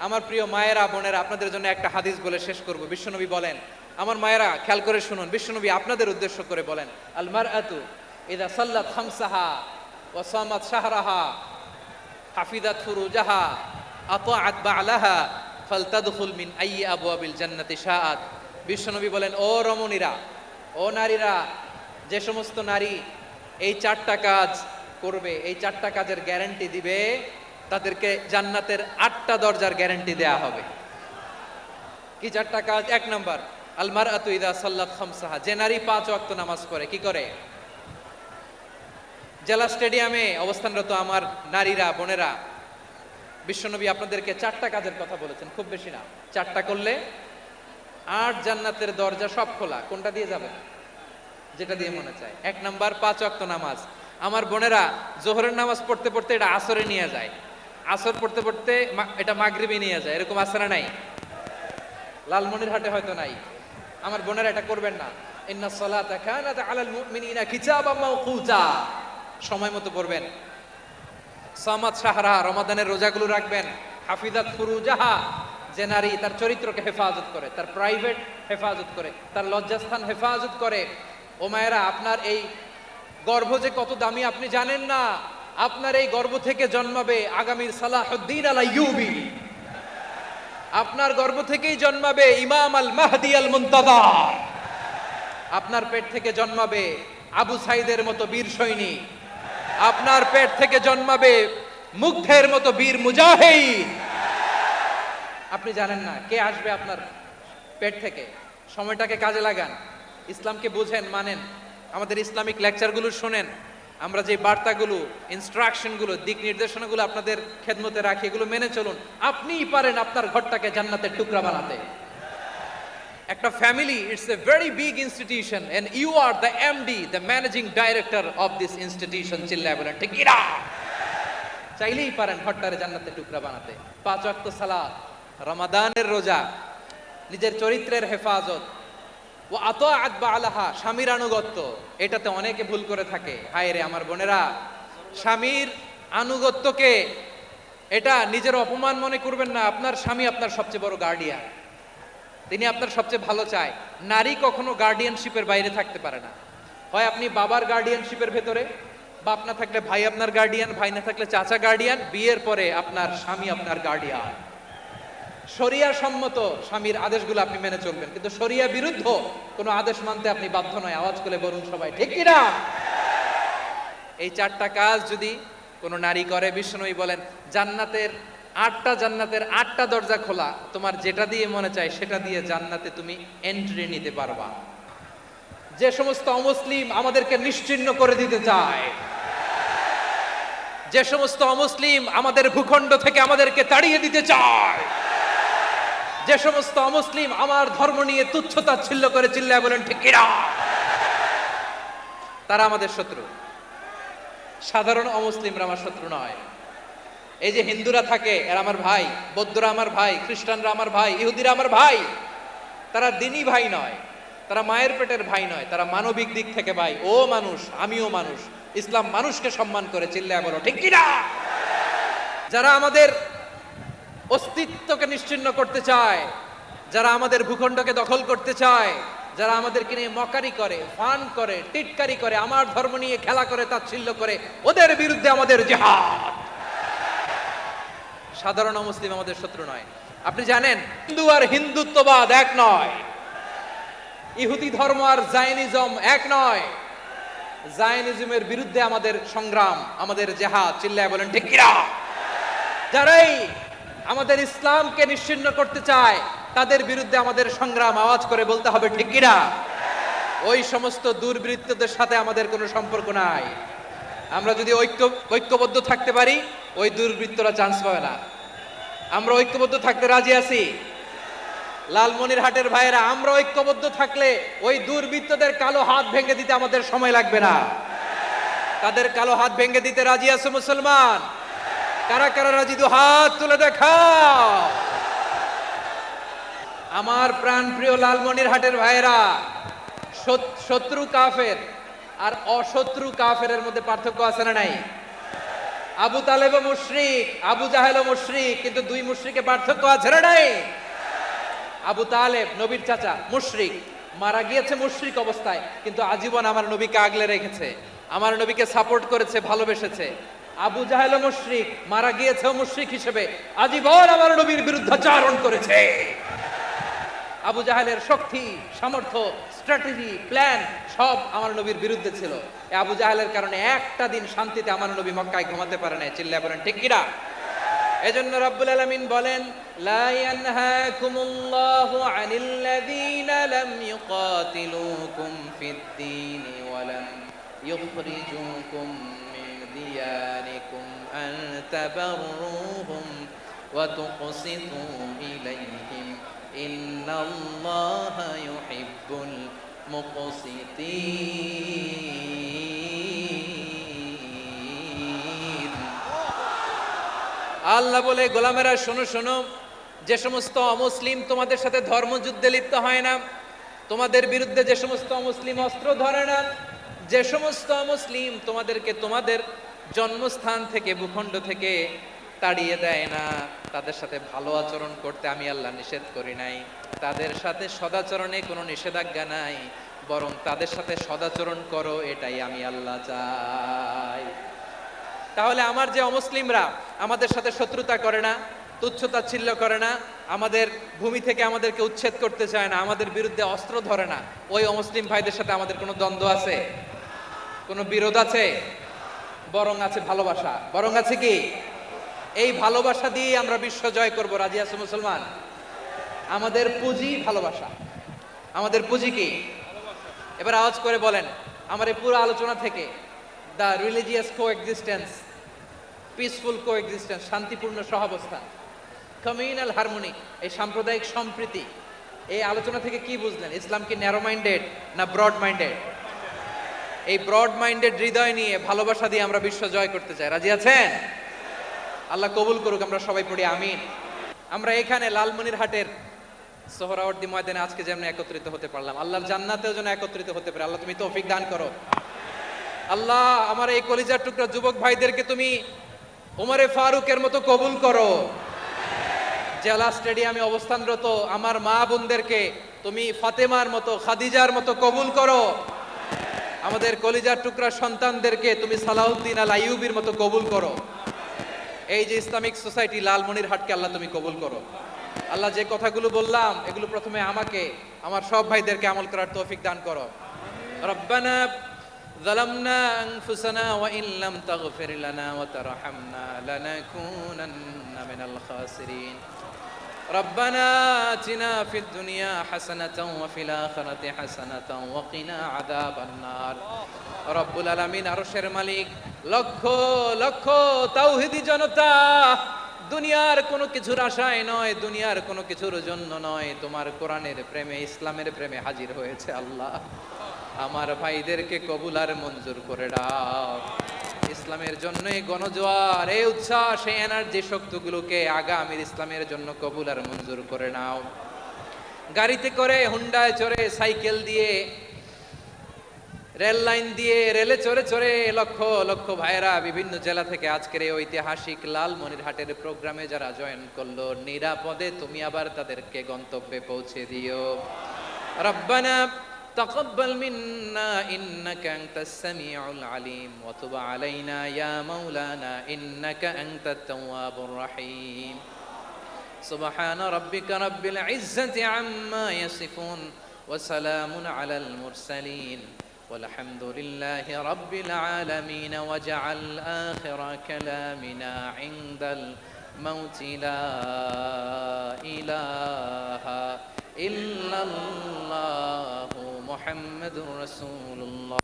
আমার প্রিয় মায়েরা বোনেরা, আপনাদের জন্য একটা হাদিস বলে শেষ করব। বিশ্বনবী বলেন, আমার মায়েরা খেয়াল করে শুনুন, বিশ্বনবী আপনাদের উদ্দেশ্য করে বলেন, আল মারআতু ইযা সাল্লাত খামসাহা ওয়া সামাত শাহরাহা হাফিজাত ফুরুজাহা আতাআত বা'লাহা ফালতাদখুল মিন আইয়ি আবওয়াবিল জান্নাতি শাআত। বিশ্বনবী বলেন, ও রমণীরা, ও নারীরা, যে সমস্ত নারী এই চারটা কাজ করবে, এই চারটা কাজের গ্যারান্টি দিবে, তাদেরকে জান্নাতের 8টা দরজার গ্যারান্টি দেয়া হবে। কি চারটা কাজ? 1 নাম্বার, আল মারআতু ইযা সাল্লাত খামসাহা, যে নারী 5 ওয়াক্ত নামাজ পড়ে। কি করে? জেলা স্টেডিয়ামে অবস্থানরত আমার নারীরা বোনেরা, বিশ্বনবী আপনাদেরকে 4টা কাজের কথা বলেছেন, খুব বেশি না। 4টা করলে 8 জান্নাতের দরজা সব খোলা। কোনটা দিয়ে যাবে? যেটা দিয়ে মনে চায়। 1 নাম্বার 5 ওয়াক্ত নামাজ। আমার বোনেরা জোহরের নামাজ পড়তে পড়তে এটা আসরে নিয়ে যায়, আসর পড়তে পড়তে এটা মাগরিবে নিয়ে যায়। এরকম আছে না নাই? লালমনিরহাটে হয়তো নাই। আমার বোনেরা এটা করবেন না। ইন্নাস সালাতা কানাত আলাল মুমিনিনা কিতাবাম মাওকুতা, সময় মতো পড়বেন। সামাত শাহরা, রমাদানের রোজাগুলো রাখবেন। হাফিজাত ফুরুজাহা, যে নারী তার চরিত্রকে হেফাজত করে, তার প্রাইভেট হেফাজত করে, তার লজ্জাস্থান হেফাজত করে। ও মায়েরা, আপনার এই গর্ভ যে কত দামি আপনি জানেন না। আপনার এই গর্ভ থেকে জন্মাবে আগামীর সালাহুদ্দিন আল আইয়ুবী। আপনার গর্ভ থেকেই জন্মাবে ইমাম আল মাহদি আল মুনতাযার। আপনার পেট থেকে জন্মাবে আবু সাইদের মতো বীর সৈনিক। আপনার পেট থেকে জন্মাবে মুগ্ধের মতো বীর মুজাহিদ। আপনি জানেন না কে আসবে আপনার পেট থেকে। সময়টাকে কাজে লাগান, ইসলামকে বুঝেন, মানেন, আমাদের ইসলামিক লেকচারগুলো শোনেন। আমরা যে বার্তাগুলো, ইনস্ট্রাকশনগুলো, দিক নির্দেশনাগুলো আপনাদের খেদমতে রাখি, এগুলো মেনে চলুন। আপনিই পারেন আপনার ঘরটাকে জান্নাতের টুকরা বানাতে। একটা family, it's a very big institution and you are the MD, the managing director of this institution. চিল্লায় বলেন ঠিক কিনা? চাইলেই পারেন ঘরটারে জান্নাতের টুকরা বানাতে। 5 ওয়াক্ত সালাত, রমাদানের রোজা, নিজের চরিত্রের হেফাজত, ও আতাআত বা'লাহা, স্বামীর আনুগত্য। এটাতে অনেকে ভুল করে থাকে। হায় রে আমার বোনেরা, স্বামীর আনুগত্যকে এটা নিজের অপমান মনে করবেন না। আপনার স্বামী আপনার সবচেয়ে বড় গার্ডিয়ান, তিনি আপনার সবচেয়ে ভালো চায়। নারী কখনো গার্ডিয়ানশিপের বাইরে থাকতে পারে না। হয় আপনি বাবার গার্ডিয়ানশিপের ভেতরে, বাপ না থাকলে ভাই আপনার গার্ডিয়ান, ভাই না থাকলে চাচা গার্ডিয়ান, বিয়ের পরে আপনার স্বামী আপনার গার্ডিয়ান। শরিয়া সম্মত স্বামীর আদেশগুলো আপনি মেনে চলবেন, কিন্তু শরিয়া বিরুদ্ধ কোনো আদেশ মানতে আপনি বাধ্য নয়। আওয়াজ করে বলুন সবাই ঠিক কিনা? এই 4টা কাজ যদি কোনো নারী করে, বিশ্বনবী বলেন জান্নাতের 8টা দরজা খোলা। তোমার যেটা দিয়ে মনে চায় সেটা দিয়ে জান্নাতে তুমি এন্ট্রি নিতে পারবা। যে সমস্ত অমুসলিম আমাদেরকে নিশ্চিহ্ন করে দিতে চায়, যে সমস্ত অমুসলিম আমাদের ভূখণ্ড থেকে আমাদেরকে তাড়িয়ে দিতে চায়, যে সমস্ত অমুসলিম আমার ধর্ম নিয়ে তুচ্ছতাচ্ছিল্য করে, চিল্লায় বলেন ঠিক কিনা, তারা আমাদের শত্রু। সাধারণ অমুসলিমরা আমার শত্রু নয়। এই যে হিন্দুরা থাকে, এরা আমার ভাই, বৌদ্ধরা আমার ভাই, খ্রিস্টানরা আমার ভাই, ইহুদিরা আমার ভাই। তারা দিনই ভাই নয়, তারা মায়ের পেটের ভাই নয়, তারা মানবিক দিক থেকে ভাই। ও মানুষ, আমিও মানুষ। ইসলাম মানুষকে সম্মান করে, চিল্লায় বলো ঠিক কিনা? যারা আমাদের অস্তিত্বকে নিশ্চিহ্ন করতে চায়, যারা আমাদের ভূখণ্ডকে দখল করতে চায়, যারা আমাদেরকে নিয়ে মকারি করে, ফান করে, টিটকারি করে, আমার ধর্ম নিয়ে খেলা করে, তাচ্ছিল্য করে, ওদের বিরুদ্ধে আমাদের জিহাদ। সাধারণ মুসলিম আমাদের শত্রু নয়। আপনি জানেন হিন্দু আর হিন্দুত্ববাদ এক নয়, ইহুদি ধর্ম আর জায়নিজম এক নয়। জায়নিজমের বিরুদ্ধে আমাদের সংগ্রাম, আমাদের জিহাদ। চিল্লায় বলেন ঠিক কিনা? যারাই আমাদের ইসলামকে নিশ্চিহ্ন করতে চায় তাদের বিরুদ্ধে আমাদের সংগ্রাম। আওয়াজ করে বলতে হবে ঠিক কিনা? ওই সমস্ত দুর্বৃত্তদের সাথে আমাদের কোনো সম্পর্ক নাই। আমরা যদি ঐক্যবদ্ধ থাকতে পারি, ওই দুর্বৃত্তরা চান্স পাবে না। আমরা ঐক্যবদ্ধ থাকতে রাজি আছি। লালমনিরহাটের ভাইয়েরা, আমরা ঐক্যবদ্ধ থাকলে ওই দুর্বৃত্তদের কালো হাত ভেঙে দিতে আমাদের সময় লাগবে না। তাদের কালো হাত ভেঙে দিতে রাজি আছে মুসলমান? কারা কারা রাজি? দু হাত তুলে দেখাও। আমার প্রাণ প্রিয় লালমনিরহাটের ভাইয়েরা, শত্রু কাফের আর অশত্রু কাফেরের মধ্যে পার্থক্য আছে না নাই? আবু তালেবও মুশরিক, আবু জাহেলও মুশরিক, কিন্তু দুই মুশরিকে পার্থক্য আছে রে নাই? আবু তালেব নবীর চাচা মুশরিক, মারা গিয়েছে মুশরিক অবস্থায়, কিন্তু আজীবন আমার নবীকে আগলে রেখেছে, আমার নবীকে সাপোর্ট করেছে, ভালোবেসেছে। আবু জাহেল মুশরিক, মারা গিয়েছে মুশরিক হিসেবে, আজীবন আমার নবীর বিরুদ্ধাচারণ করেছে। আবু জাহেলের শক্তি, সামর্থ্য, স্ট্র্যাটেজি, প্ল্যান সব আমার নবীর বিরুদ্ধে ছিল। এই আবু জাহেলের কারণে একটা দিন শান্তিতে আমার নবী মক্কায় ঘুমাতে পারে নাই। চিল্লায় বলেন ঠিক কিনা? এজন্য রব্বুল আলামিন বলেন, লা ইয়ানহাকুমুল্লাহু আনিল্লাযীনা লাম ইউকাতিলুকুম ফিদ-দীন ওয়া লাম ইউখরিজুকুম মিন দিয়ারিকুম আন তাবাররুহুম ওয়া তুকসিতু ইলাইহিম ইন্নাল্লাহা ইউহিব্বুল মুকসিতিন। আল্লাহ বলে, গোলামেরা শোনো শোনো, যে সমস্ত অমুসলিম তোমাদের সাথে ধর্মযুদ্ধে লিপ্ত হয় না, তোমাদের বিরুদ্ধে যে সমস্ত অমুসলিম অস্ত্র ধরে না, যে সমস্ত অমুসলিম তোমাদেরকে তোমাদের জন্মস্থান থেকে, ভূখণ্ড থেকে তাড়িয়ে দেয় না, তাদের সাথে ভালো আচরণ করতে আমি আল্লাহ নিষেধ করি নাই। তাদের সাথে সদাচরণে কোনো নিষেধাজ্ঞা নাই, বরং তাদের সাথে সদাচরণ করো, এটাই আমি আল্লাহ চাই। তাহলে আমার যে অমুসলিমরা আমাদের সাথে শত্রুতা করে না, তুচ্ছতাচ্ছিল্য করে না, আমাদের ভূমি থেকে আমাদেরকে উচ্ছেদ করতে চায় না, আমাদের বিরুদ্ধে অস্ত্র ধরে না, ওই অমুসলিম ভাইদের সাথে আমাদের কোনো দ্বন্দ্ব আছে? কোনো বিরোধ আছে? বরং আছে ভালোবাসা। বরং আছে কি? এই ভালোবাসা দিয়ে আমরা বিশ্ব জয় করব। রাজি আছো মুসলমান? আমাদের পুঁজি ভালোবাসা। আমাদের পুঁজি কি? এবার আওয়াজ করে বলেন, আমার এই পুরো আলোচনা থেকে the religious coexistence, peaceful coexistence, শান্তিপূর্ণ সহাবস্থান, কমিউনাল হারমোনি, এই সাম্প্রদায়িক সম্প্রীতি, এই আলোচনা থেকে কি বুঝলেন? ইসলাম কি ন্যারো মাইন্ডেড না ব্রড মাইন্ডেড? এই ব্রড মাইন্ডেড হৃদয় নিয়ে, ভালোবাসা দিয়ে আমরা বিশ্ব জয় করতে চাই। রাজি আছেন? আল্লাহ কবুল করুক। আমরা সবাই পড়ি আমিন। আমরা এখানে লালমনিরহাটের সোহরাওয়ার্দী ময়দানে আজকে যেমন একত্রিত হতে পারলাম, আল্লাহর জান্নাতেও যেন একত্রিত হতে পারে। আল্লাহ তুমি তৌফিক দান করো। আল্লাহ আমার এই কলিজার টুকরা যুবক ভাইদেরকে তুমি ওমরে ফারুকের মতো কবুল করো। জেলা স্টেডিয়ামে অবস্থানরত আমার মা বোনদেরকে তুমি ফাতেমার মতো, খাদিজার মতো কবুল করো। আমাদের কলিজার টুকরা সন্তানদেরকে তুমি সালাউদ্দিন আল আইয়ুবীর মতো কবুল করো। এই যে ইসলামিক সোসাইটি লালমনিরহাটকে আল্লাহ তুমি কবুল করো। আল্লাহ যে কথাগুলো বললাম, এগুলো প্রথমে আমাকে, আমার সব ভাইদেরকে আমল করার তৌফিক দান করো। রব্বানা যালামনা আনফুসানা ওয়া ইন লাম তাগফির লানা ওয়া তারহামনা লানাকুনান্না মিনাল খাসিরিন। রব্বানা আতিনা ফিদ দুনিয়া হাসানাতাও ওয়া ফিল আখিরাতি হাসানাতাও ওয়া কিনা আযাবান নার। রব্বুল আলামিন, আরশের মালিক, লক্ষ লক্ষ তাওহীদি জনতা দুনিয়ার কোনো কিছুর আশায় নয়, দুনিয়ার কোনো কিছুর জন্য নয়, তোমার কোরআনের প্রেমে, ইসলামের প্রেমে হাজির হয়েছে। আল্লাহ আমার ভাইদেরকে কবুল আর মঞ্জুর করে দাও। ইসলামের জন্য এই গণজোয়ার, এই উচ্ছ্বাস, এই এনার্জি শক্তিগুলোকে আগামীর ইসলামের জন্য কবুল আর মঞ্জুর করে নাও। গাড়িতে করে, হুন্ডায় চড়ে, সাইকেল দিয়ে, রেল লাইন দিয়ে, রেলে চড়ে চড়ে লক্ষ লক্ষ ভাইয়েরা বিভিন্ন জেলা থেকে আজকের এই ঐতিহাসিক লালমনিরহাটের প্রোগ্রামে যারা জয়েন করলো, নিরাপদে তুমি আবার তাদেরকে গন্তব্যে পৌঁছে দিও। রব্বানা তাকাব্বাল মিন্না ইন্নাকা আনতাস সামিউল আলিম ওয়া তুব আলাইনা ইয়া মাওলানা ইন্নাকা আনতাত তাওয়াবুর রহিম। সুবহান রাব্বিকা রাব্বিল ইজ্জাতি আম্মা ইয়াসিফুন ওয়া সালামুন আলাল মুরসালিন والحمد لله رب العالمين وجعل آخر كلامنا عند الموت لا إله إلا الله محمد رسول الله.